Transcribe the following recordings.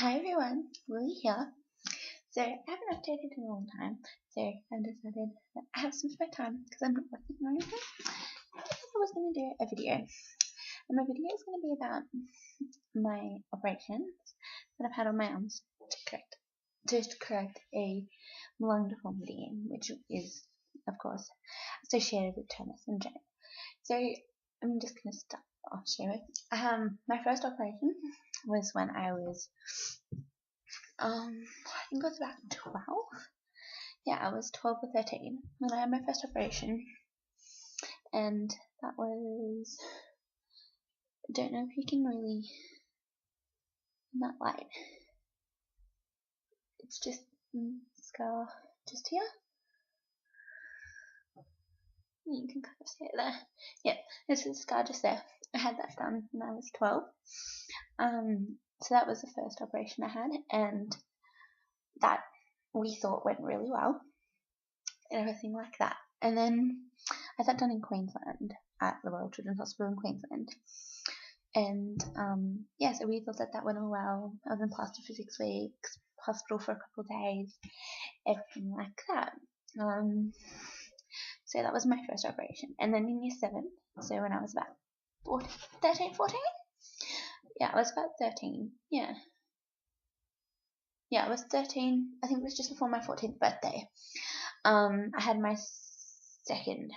Hi everyone, Lily here. So I haven't updated in a long time, so I've decided that I have some spare time because I'm not working or anything. I was going to do a video, and my video is going to be about my operations that I've had on my arms to correct a lung deformity, which is, of course, associated with Turner syndrome. So I'm just going to start off straight away. My first operation was when I was I think it was about 12. Yeah, I was 12 or 13 when I had my first operation. And that was, I don't know if you can really, in that light, it's just scar just here. You can kind of see it there. Yeah, this is a scar just there. I had that done when I was 12. So that was the first operation I had, and that we thought went really well and everything like that. And then I had that done in Queensland at the Royal Children's Hospital in Queensland. And yeah, so we thought that went all well. I was in plaster for 6 weeks, hospital for a couple of days, everything like that. So that was my first operation. And then in year 7, so when I was about 13, 14? Yeah, I was about 13, yeah. Yeah, I was 13, I think it was just before my 14th birthday. I had my second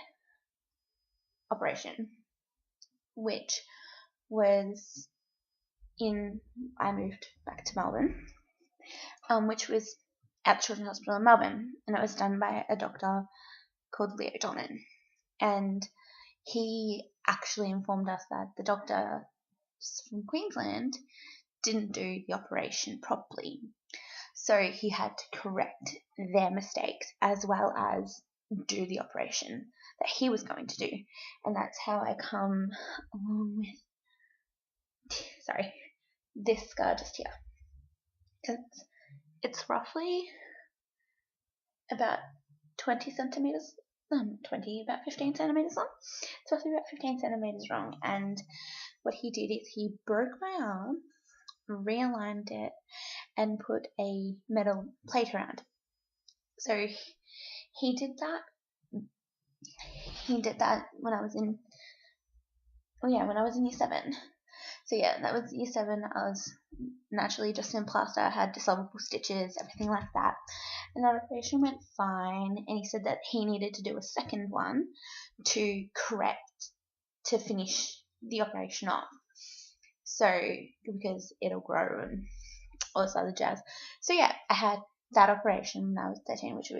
operation, which was I moved back to Melbourne, which was at Children's Hospital in Melbourne, and it was done by a doctor called Leo Donnan. And he actually informed us that the doctor from Queensland didn't do the operation properly. So he had to correct their mistakes as well as do the operation that he was going to do. And that's how I come along with, this scar just here. It's roughly about 20 centimeters, about 15 centimeters long. It's roughly about 15 centimeters long. And what he did is he broke my arm, realigned it, and put a metal plate around. So he did that. He did that when I was in, when I was in year 7. So yeah, that was year 7. I was naturally just in plaster. I had dissolvable stitches, everything like that. And that operation went fine. And he said that he needed to do a second one to finish the operation off. So, because it'll grow and all this other jazz. So yeah, I had that operation when I was 13, which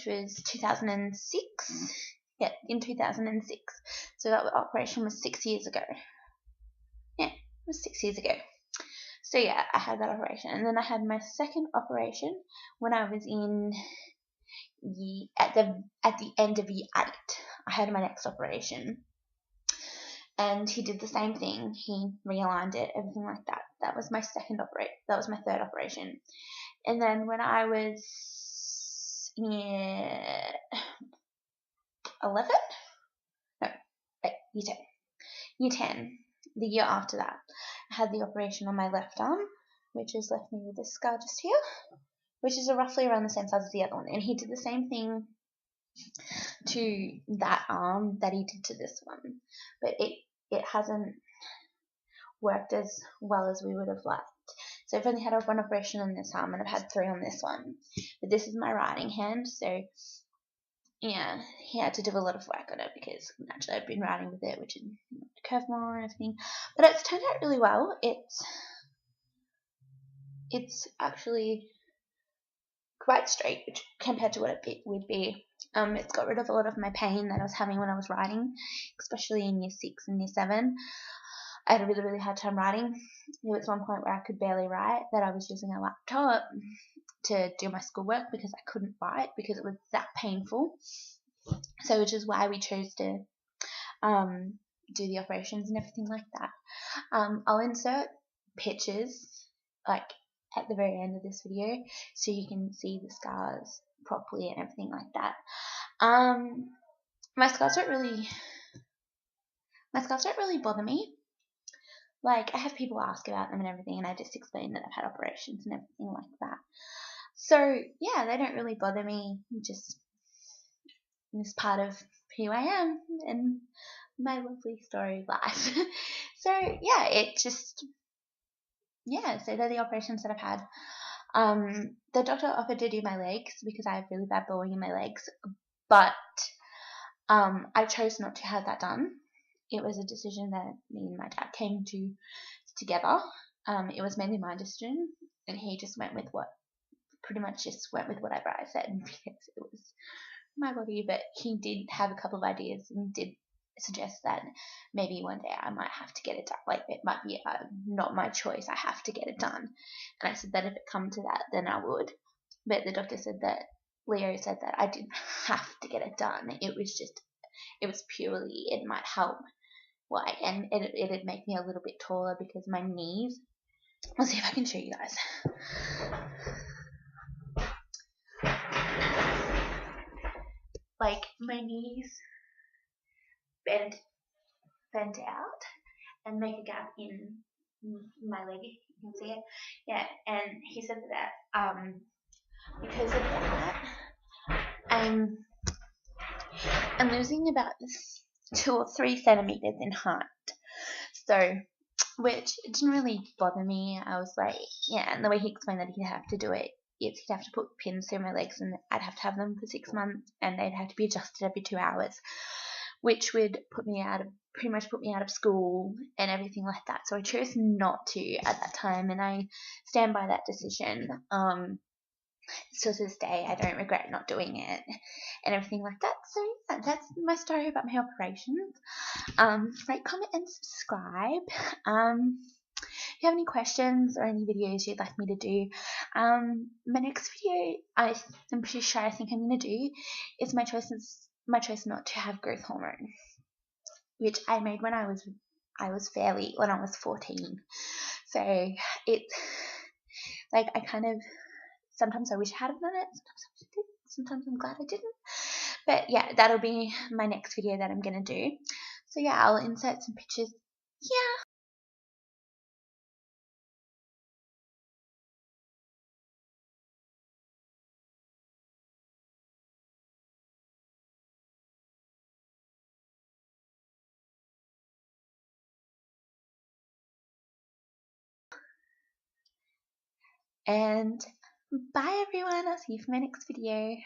was 2006. Yeah, in 2006. So that operation was 6 years ago. Yeah, it was 6 years ago. So yeah, I had that operation, and then I had my second operation when I was at the end of year 8. I had my next operation, and he did the same thing. He realigned it, everything like that. That was my That was my third operation, and then when I was year 11, no, wait, year 10. Year 10, the year after that, I had the operation on my left arm, which has left me with this scar just here, which is roughly around the same size as the other one. And he did the same thing to that arm that he did to this one, but it hasn't worked as well as we would have liked. So I've only had 1 operation on this arm, and I've had 3 on this one. But this is my writing hand, so yeah, he had to do a lot of work on it because naturally I've been writing with it, which is curve more and everything. But it's turned out really well. It's actually quite straight, which compared to what it would be. It's got rid of a lot of my pain that I was having when I was writing, especially in year 6 and year 7. I had a really, really hard time writing. There was one point where I could barely write, that I was using a laptop to do my schoolwork because I couldn't write because it was that painful. So which is why we chose to do the operations and everything like that. I'll insert pictures like at the very end of this video so you can see the scars properly and everything like that. My scars don't really bother me. like, I have people ask about them and everything, and I just explain that I've had operations and everything like that. So, yeah, they don't really bother me. Just it's part of who I am and my lovely story of life. So, yeah, it just, yeah, so they're the operations that I've had. The doctor offered to do my legs because I have really bad bowing in my legs, but I chose not to have that done. It was a decision that me and my dad came to together. It was mainly my decision, and he just went with pretty much just went with whatever I said because it was my body. But he did have a couple of ideas and did suggest that maybe one day I might have to get it done. Like, it might be not my choice. I have to get it done. And I said that if it come to that, then I would. But the doctor said that Leo said that I didn't have to get it done. It was purely it might help. Like, and it'd make me a little bit taller because my knees. Let's see if I can show you guys. Like, my knees bend out and make a gap in my leg. You can see it. Yeah, and he said that because of that, I'm losing about 2 or 3 centimeters in height. So, which didn't really bother me. I was like, yeah, and the way he explained that he'd have to do it is he'd have to put pins through my legs and I'd have to have them for 6 months and they'd have to be adjusted every 2 hours, which would pretty much put me out of school and everything like that. So I chose not to at that time, and I stand by that decision. So to this day, I don't regret not doing it and everything like that. So yeah, that's my story about my operations. Rate, comment, and subscribe. If you have any questions or any videos you'd like me to do, my next video I'm pretty sure I think I'm going to do is my choice not to have growth hormone, which I made when I was 14. So it's like I kind of sometimes I wish I had done it, sometimes I didn't, sometimes I'm glad I didn't. But yeah, that'll be my next video that I'm going to do. So yeah, I'll insert some pictures. Yeah. And bye everyone, I'll see you for my next video.